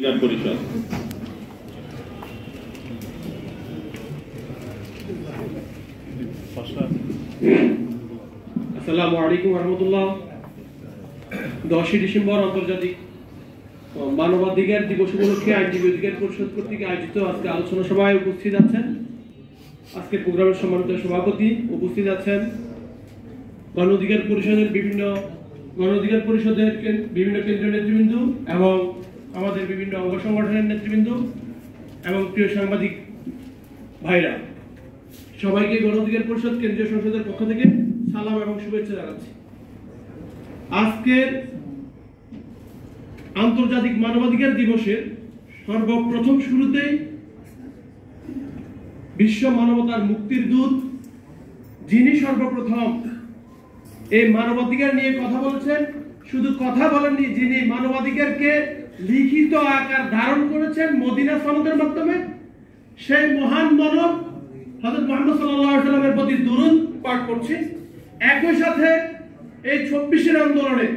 পরিষদ। আসসালামু আলাইকুম ওয়া রাহমাতুল্লাহ। 10 ডিসেম্বর আন্তর্জাতিক মানবাধিকার দিবস উপলক্ষে আইনজীবী অধিকার পরিষদ কর্তৃক আয়োজিত আজকে আলোচনা সভায় উপস্থিত আছেন আজকের প্রোগ্রামের সম্মানিত সভাপতি, উপস্থিত আছেন গণ অধিকার পরিষদের বিভিন্ন কেন্দ্রীয় নেতৃবৃন্দ এবং আমাদের বিভিন্ন অঙ্গ সংগঠনের নেতৃবৃন্দ এবং প্রিয় সাংবাদিক ভাইরা, সবাইকে গণ অধিকার পরিষদ কেন্দ্রীয় সংসদের পক্ষ থেকে সালাম এবং শুভেচ্ছা জানাচ্ছি। আজকের আন্তর্জাতিক মানবাধিকার দিবসের সর্বপ্রথম শুরুতেই বিশ্ব মানবতার মুক্তির দূত, যিনি সর্বপ্রথম এই মানবাধিকার নিয়ে কথা বলেছেন, শুধু কথা বলেননি, যিনি মানবাধিকারকে লিখিত আকার ধারণ করেছেন মদিনা সনদের মাধ্যমে, সেই মহান মানব হযরত মুহাম্মদ সাল্লাল্লাহু আলাইহি ওয়াসাল্লামের প্রতি দুরূদ পাঠ করছি। একই সাথে এই 26 আন্দোলনে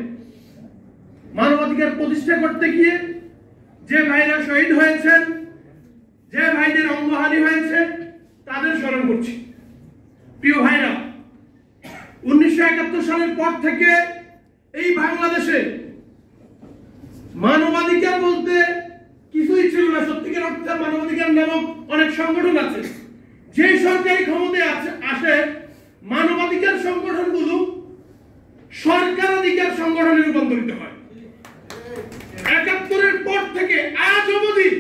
মানবাধিকার প্রতিষ্ঠা করতে গিয়ে যে ভাইরা শহীদ হয়েছেন, যে ভাইদের অঙ্গহানি হয়েছে, তাদের স্মরণ করছি। প্রিয় ভাইরা, 1971 সালের পর থেকে এই বাংলাদেশে মানবাধিকার বলতে কিছুই ছিল না। সত্যিকার অর্থে মানবাধিকার নামক অনেক সংগঠন আছে। যে সরকারি ক্ষমতায় আসে, মানবাধিকার সংগঠনগুলো সরকারাধিকার সংগঠনে রূপান্তরিত হয়। 71-এর পর থেকে আজ অবধি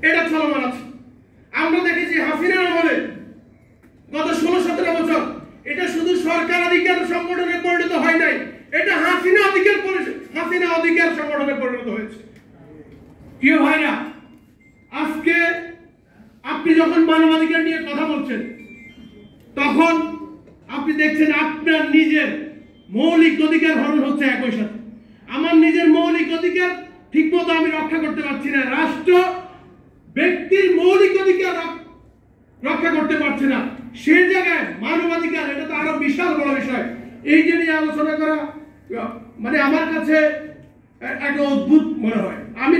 এটা চলমান আছে। আমরা দেখেছি হাসিনার আমলে গত 16-17 বছর এটা শুধু সরকারাধিকার সংগঠনে পরিণত হয় নাই, এটা হাসিনা অধিকার সংগঠনে পরিণত হয়েছে। প্রিয় ভাইরা, আজকে আপনি যখন মানবাধিকার নিয়ে কথা বলছেন, তখন আপনি দেখছেন আপনার নিজের মৌলিক অধিকার হরণ হচ্ছে। একই সাথে আমার নিজের মৌলিক অধিকার ঠিকমতো আমি রক্ষা করতে পারছি না, রাষ্ট্র ব্যক্তির মৌলিক অধিকার রক্ষা করতে পারছে না। সেই জায়গায় মানবাধিকার, এটা তো আরো বিশাল বড় বিষয়। এই যে নিয়ে আলোচনা করা মানে আমার কাছে একটা অদ্ভুত মনে হয়। আমি